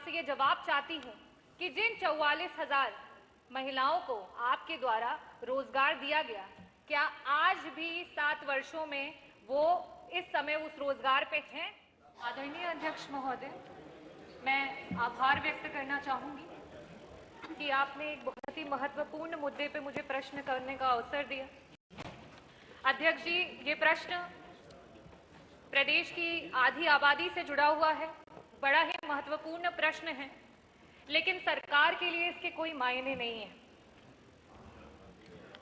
आपसे ये जवाब चाहती हूँ कि जिन 44,000 महिलाओं को आपके द्वारा रोजगार दिया गया, क्या आज भी 7 वर्षों में वो इस समय उस रोजगार पे हैं? आदरणीय अध्यक्ष महोदय, मैं आभार व्यक्त करना चाहूंगी कि आपने एक बहुत ही महत्वपूर्ण मुद्दे पे मुझे प्रश्न करने का अवसर दिया। अध्यक्ष जी, ये प्रश्न प्रदेश की आधी आबादी से जुड़ा हुआ है, बड़ा ही महत्वपूर्ण प्रश्न है, लेकिन सरकार के लिए इसके कोई मायने नहीं है।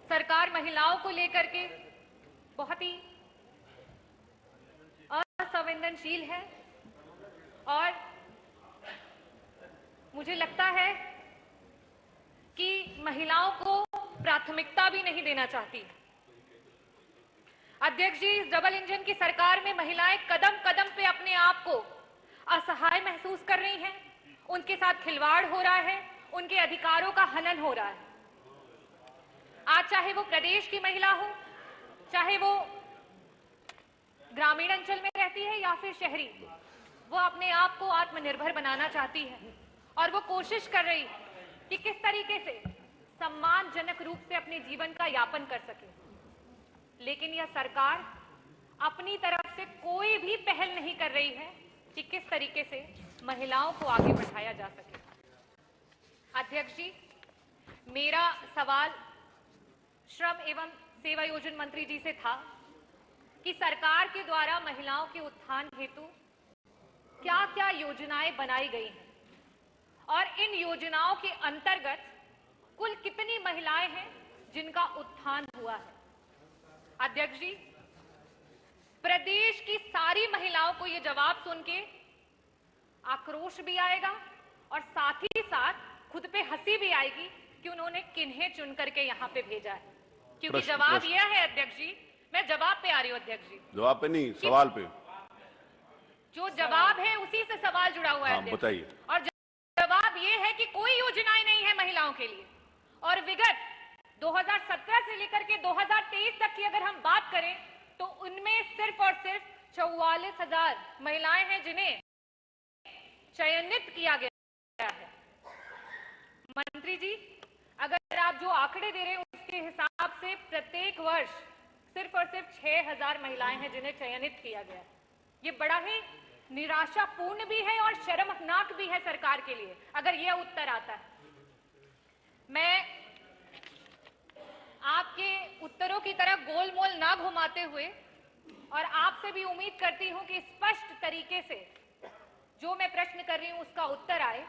सरकार महिलाओं को लेकर के बहुत ही असंवेदनशील है और मुझे लगता है कि महिलाओं को प्राथमिकता भी नहीं देना चाहती। अध्यक्ष जी, इस डबल इंजन की सरकार में महिलाएं कदम कदम पे अपने आप को असहाय महसूस कर रही हैं, उनके साथ खिलवाड़ हो रहा है, उनके अधिकारों का हनन हो रहा है। आज चाहे वो प्रदेश की महिला हो, चाहे वो ग्रामीण अंचल में रहती है या फिर शहरी, वो अपने आप को आत्मनिर्भर बनाना चाहती है और वो कोशिश कर रही है कि किस तरीके से सम्मानजनक रूप से अपने जीवन का यापन कर सके। लेकिन यह सरकार अपनी तरफ से कोई भी पहल नहीं कर रही है कि किस तरीके से महिलाओं को आगे बढ़ाया जा सके। अध्यक्ष जी, मेरा सवाल श्रम एवं सेवायोजन मंत्री जी से था कि सरकार के द्वारा महिलाओं के उत्थान हेतु क्या क्या योजनाएं बनाई गई हैं और इन योजनाओं के अंतर्गत कुल कितनी महिलाएं हैं जिनका उत्थान हुआ है। अध्यक्ष जी, प्रदेश की सारी महिलाओं को यह जवाब सुन के आक्रोश भी आएगा और साथ ही साथ खुद पे हंसी भी आएगी कि उन्होंने किन्हें चुन करके यहाँ पे भेजा है। क्योंकि जवाब यह है अध्यक्ष जी, मैं जवाब पे आ रही हूँ अध्यक्ष जी। जवाब पे नहीं, सवाल पे। जो जवाब है उसी से सवाल जुड़ा हुआ है। बताइए। और जवाब ये है कि कोई योजनाएं नहीं है महिलाओं के लिए। और विगत 2017 से लेकर के 2023 तक की अगर हम बात करें तो उनमें सिर्फ और सिर्फ 44,000 महिलाएं हैं जिन्हें चयनित किया गया है। मंत्री जी, अगर आप जो आंकड़े दे रहे हैं उसके हिसाब से प्रत्येक वर्ष सिर्फ और सिर्फ 6,000 महिलाएं हैं जिन्हें चयनित किया गया है। ये बड़ा ही निराशापूर्ण भी है और शर्मनाक भी है सरकार के लिए अगर यह उत्तर आता है। मैं आपके उत्तरों की तरह गोलमोल ना घुमाते हुए और आपसे भी उम्मीद करती हूं कि स्पष्ट तरीके से जो मैं प्रश्न कर रही हूं उसका उत्तर आए।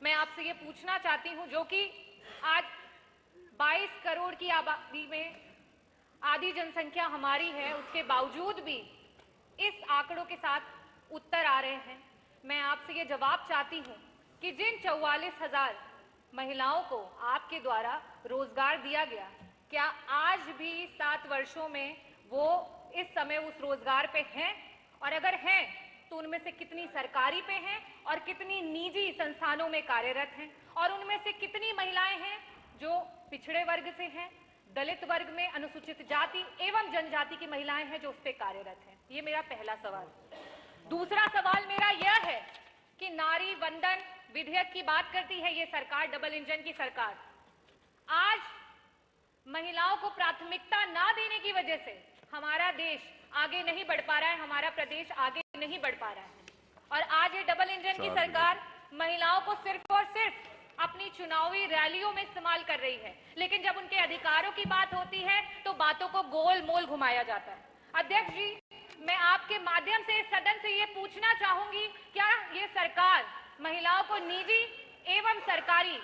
मैं आपसे ये पूछना चाहती हूं, जो कि आज 22 करोड़ की आबादी में आधी जनसंख्या हमारी है, उसके बावजूद भी इस आंकड़ों के साथ उत्तर आ रहे हैं। मैं आपसे ये जवाब चाहती हूं कि जिन 44,000 महिलाओं को आपके द्वारा रोजगार दिया गया, क्या आज भी 7 वर्षों में वो इस समय उस रोजगार पे हैं? और अगर हैं तो उनमें से कितनी सरकारी पे हैं और कितनी निजी संस्थानों में कार्यरत हैं? और उनमें से कितनी महिलाएं हैं जो पिछड़े वर्ग से हैं, दलित वर्ग में अनुसूचित जाति एवं जनजाति की महिलाएं हैं जो उस पे कार्यरत हैं? ये मेरा पहला सवाल। दूसरा सवाल मेरा यह है कि नारी वंदन विधेयक की बात करती है ये सरकार, डबल इंजन की सरकार। आज महिलाओं को प्राथमिकता ना देने की वजह से हमारा देश आगे नहीं बढ़ पा रहा है, हमारा प्रदेश आगे नहीं बढ़ पा रहा है। और आज ये डबल इंजन की सरकार महिलाओं को सिर्फ और सिर्फ अपनी चुनावी रैलियों में इस्तेमाल कर रही है, लेकिन जब उनके अधिकारों की बात होती है तो बातों को गोल मोल घुमाया जाता है। अध्यक्ष जी, मैं आपके माध्यम से सदन से ये पूछना चाहूंगी, क्या ये सरकार महिलाओं को निजी एवं सरकारी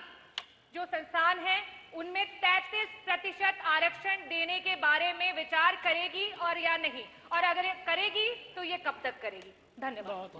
जो संस्थान हैं उनमें 33% आरक्षण देने के बारे में विचार करेगी और या नहीं? और अगर करेगी तो ये कब तक करेगी? धन्यवाद।